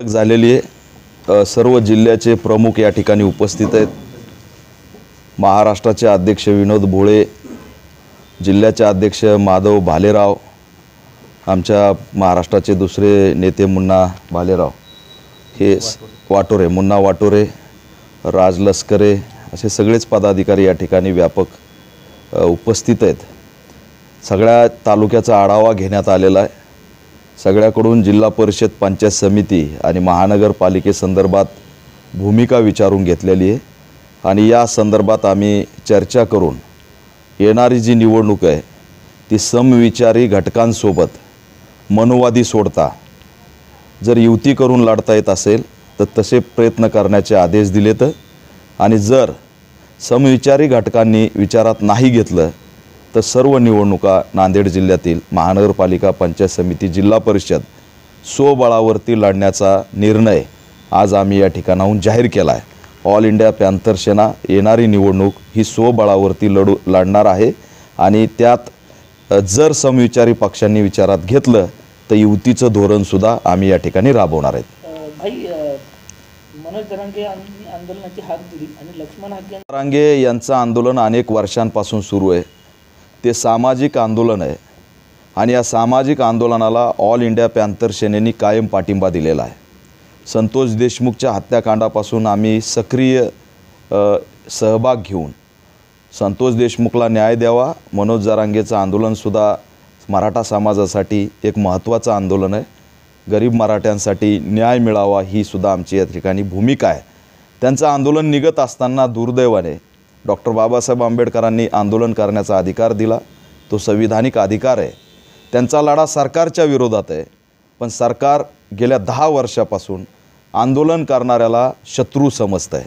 झालेली आहे। सर्व जिल्ह्याचे प्रमुख या ठिकाणी उपस्थित आहेत। महाराष्ट्राचे अध्यक्ष विनोद भोळे, जिल्ह्याचे अध्यक्ष माधव भालेराव, आमच्या महाराष्ट्राचे दुसरे नेते मुन्ना भालेराव, हे वाटोरे, मुन्ना वाटोरे, राज लस्करे, असे सगळेच पदाधिकारी या ठिकाणी व्यापक उपस्थित आहेत। सगळ्या तालुक्याचा आढावा घेण्यात आलेला आहे। सगळ्याकडून जिल्हा परिषद, पंचायत समिती आणि महानगरपालिकेसंदर्भात भूमिका विचारून घेतलेली आहे आणि या संदर्भात आम्ही चर्चा करून येणारी जी निवडणूक आहे ती समविचारी घटकांसोबत मनोवादी सोडता जर युती करून लढता येत असेल तर तसे प्रयत्न करण्याचे आदेश दिलेत आणि जर समविचारी घटकांनी विचारात नाही घेतलं तर सर्व निवडणुका नांदेड जिल्ह्यातील महानगरपालिका, पंचायत समिती, जिल्हा परिषद स्वबळावरती लढण्याचा निर्णय आज आम्ही या ठिकाणाहून जाहीर केला आहे। ऑल इंडिया पॅंथर सेना येणारी निवडणूक ही स्वबळावरती लढणार आहे आणि त्यात जर समविचारी पक्षांनी विचारात घेतलं तर युतीचं धोरणसुद्धा आम्ही या ठिकाणी राबवणार आहेत। भाई, मनोज जरांगे आंदोलनाची हाक दिली आणि लक्ष्मण हाके जरांगे यांचं आंदोलन अनेक वर्षांपासून सुरू आहे। ते सामाजिक आंदोलन आहे आणि या सामाजिक आंदोलनाला ऑल इंडिया पॅंथर सेनेने कायम पाठिंबा दिलेला आहे। संतोष देशमुखच्या हत्याकांडापासून आम्ही सक्रिय सहभाग घेऊन संतोष देशमुखला न्याय द्यावा, मनोज जरांगेचं आंदोलनसुद्धा मराठा समाजासाठी एक महत्त्वाचं आंदोलन आहे। गरीब मराठ्यांसाठी न्याय मिळावा ही सुद्धा आमची या ठिकाणी भूमिका आहे। त्यांचं आंदोलन निघत असताना दुर्दैवाने डॉक्टर बाबासाहेब आंबेडकरांनी आंदोलन करण्याचा अधिकार दिला, तो संविधानिक अधिकार आहे। त्यांचा लढा सरकारच्या विरोधात आहे, पण सरकार गेल्या 10 वर्षापासून आंदोलन करणाऱ्याला शत्रू समजत आहे।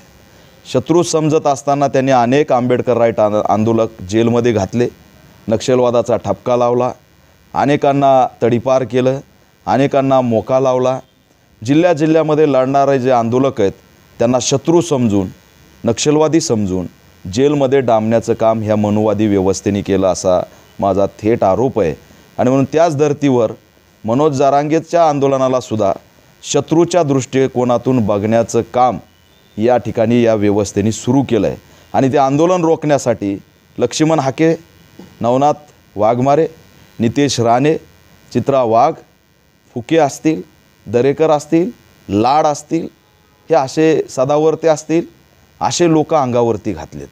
शत्रू समजत असताना त्यांनी अनेक आंबेडकर राईट आंदोलक जेलमध्ये घातले, नक्षलवादाचा ठपका लावला, अनेकांना तडीपार केलं, अनेकांना मोका लावला। जिल्ह्यामध्ये लढणारे जे आंदोलक आहेत त्यांना शत्रू समजून, नक्षलवादी समजून जेलमध्ये डांबण्याचं काम ह्या मनोवादी व्यवस्थेने केलं असा माझा थेट आरोप आहे। आणि म्हणून त्याच धर्तीवर मनोज जरांगेच्या आंदोलनाला सुद्धा शत्रूच्या दृष्टिकोनातून बघण्याचं काम या ठिकाणी या व्यवस्थेने सुरू केलं आहे आणि ते आंदोलन रोखण्यासाठी लक्ष्मण हाके, नवनाथ वाघमारे, नितेश राणे, चित्रा वाघ, फुके असतील, दरेकर असतील, लाड असतील, हे असे सदावर्ते असतील, असे लोक अंगावरती घातलेत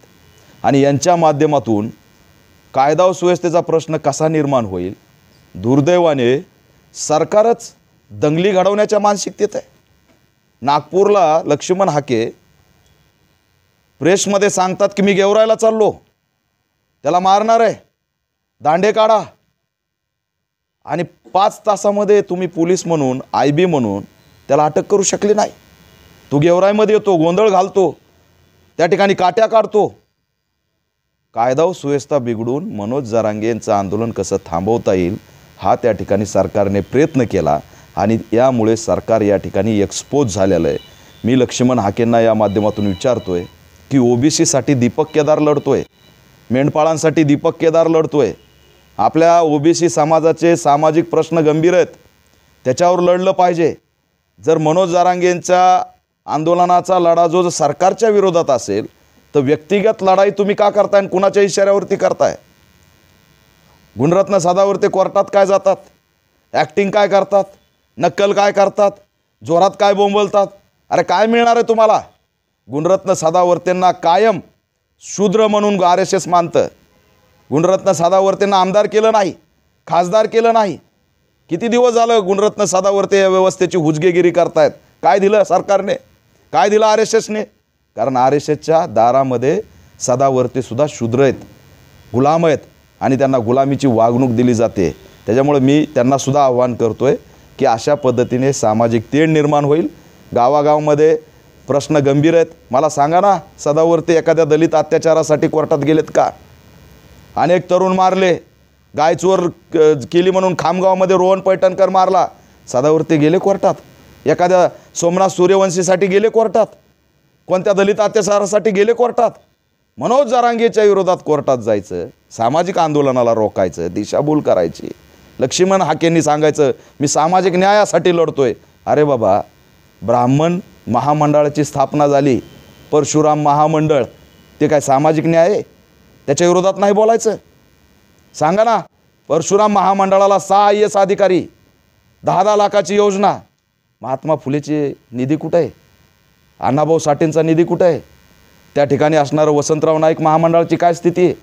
आणि यांच्या माध्यमातून कायदा व सुव्यवस्थेचा प्रश्न कसा निर्माण होईल। दुर्दैवाने सरकारच दंगली घडवण्याच्या मानसिकतेत आहे। नागपूरला लक्ष्मण हाके प्रेसमध्ये सांगतात की मी गेवरायला चाललो, त्याला मारणार आहे, दांडे काढा, आणि 5 तासामध्ये तुम्ही पोलीस म्हणून, IB म्हणून त्याला अटक करू शकले नाही। तो गेवराईमध्ये येतो, गोंधळ घालतो, त्या ठिकाणी काट्या काढतो। कायदा व सुव्यवस्था बिघडून मनोज जरांगे यांचं आंदोलन कसं थांबवता येईल हा त्या ठिकाणी सरकारने प्रयत्न केला आणि यामुळे सरकार या ठिकाणी एक्सपोज झालेलं आहे। मी लक्ष्मण हाकेंना या माध्यमातून विचारतोय की OBC साठी दीपक केदार लढतोय, मेंढपाळांसाठी दीपक केदार लढतोय, आपल्या OBC समाजाचे सामाजिक प्रश्न गंभीर आहेत, त्याच्यावर लढलं पाहिजे। जर मनोज जरांगेंच्या आंदोलनाचा लढा जो सरकारच्या विरोधात असेल तर व्यक्तिगत लढाई तुम्ही का करताय आणि कुणाच्या इशाऱ्यावरती करताय? गुणरत्न सदावर्ते कोर्टात काय जातात, ॲक्टिंग काय करतात, नक्कल काय करतात, जोरात काय बोंबलतात? अरे काय मिळणार आहे तुम्हाला? गुणरत्न सदावर्तेंना कायम शूद्र म्हणून RSS मानतं। गुणरत्न सदावर्तेंना आमदार केलं नाही, खासदार केलं नाही। किती दिवस झालं गुणरत्न सदावर्ते या व्यवस्थेची हुजगेगिरी करतायत? काय दिलं सरकारने, काय दिलं RSSने? कारण RSSच्या दारामध्ये सदावर्ते सुद्धा शूद्र आहेत, गुलाम आहेत आणि त्यांना गुलामीची वागणूक दिली जाते। त्याच्यामुळे मी त्यांना सुद्धा आव्हान करतोय की अशा पद्धतीने सामाजिक तेढ निर्माण होईल। गावागावामध्ये प्रश्न गंभीर आहेत। मला सांगा ना, सदावर्ते एखाद्या दलित अत्याचारासाठी कोर्टात गेलेत का? अनेक तरुण मारले, गायचोर केली म्हणून खामगावमध्ये रोहन पैठणकर मारला, सदावर्ते गेले कोर्टात? एखाद्या सोमनाथ सूर्यवंशीसाठी गेले कोर्टात? कोणत्या दलित अत्याचारासाठी गेले कोर्टात? मनोज जरांगेच्या विरोधात कोर्टात जायचं, सामाजिक आंदोलनाला रोखायचं, दिशाभूल करायची। लक्ष्मण हाकेंनी सांगायचं मी सामाजिक न्यायासाठी लढतोय। अरे बाबा, ब्राह्मण महामंडळाची स्थापना झाली, परशुराम महामंडळ, ते काय सामाजिक न्याय आहे? त्याच्या विरोधात नाही बोलायचं? सांगा ना. परशुराम महामंडळाला 6 IAS अधिकारी, 10-10 लाखाची योजना. महात्मा फुलेचे निधी कुठं आहे? अण्णाभाऊ साठेंचा निधी कुठं आहे? त्या ठिकाणी असणारं वसंतराव नाईक महामंडळाची काय स्थिती आहे?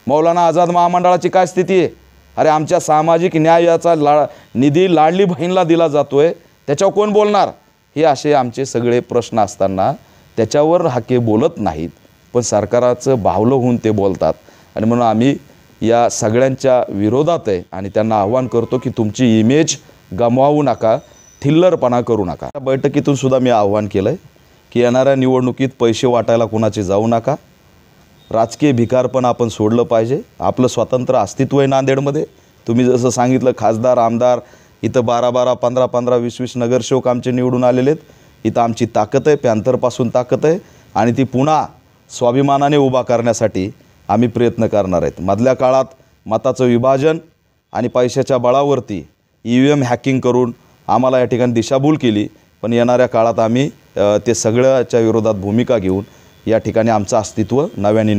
मौलाना आझाद महामंडळाची काय स्थिती आहे? अरे आमच्या सामाजिक न्यायाचा निधी लाडली बहीणला दिला जातोय, त्याच्यावर कोण बोलणार? हे असे आमचे सगळे प्रश्न असताना त्याच्यावर हाके बोलत नाहीत, पण सरकाराचं बावलं होऊन ते बोलतात. आणि म्हणून आम्ही या सगळ्यांच्या विरोधात आहे आणि त्यांना आव्हान करतो की तुमची इमेज गमावू नका, थिल्लरपणा करू नका. त्या बैठकीतून सुद्धा मी आव्हान केलं आहे की येणाऱ्या निवडणुकीत पैसे वाटायला कुणाचे जाऊ नका. राजकीय भिकारपण आपण सोडलं पाहिजे. आपलं स्वतंत्र अस्तित्व आहे नांदेडमध्ये. तुम्ही जसं सांगितलं खासदार आमदार इथं 12-12, 15-15, 20-20 नगरसेवक आमचे निवडून आलेले आहेत. इथं आमची ताकद आहे, पॅन्थरपासून ताकद आहे आणि ती पुन्हा स्वाभिमानाने उभा करण्यासाठी आम्ही प्रयत्न करणार आहेत. मधल्या काळात मताचं विभाजन आणि पैशाच्या बळावरती EVM हॅकिंग करून आम्हाला या ठिकाणी दिशाभूल केली, पण येणाऱ्या काळात आम्ही ते सगळ्याच्या विरोधात भूमिका घेऊन या ठिकाणी आमचं अस्तित्व नव्याने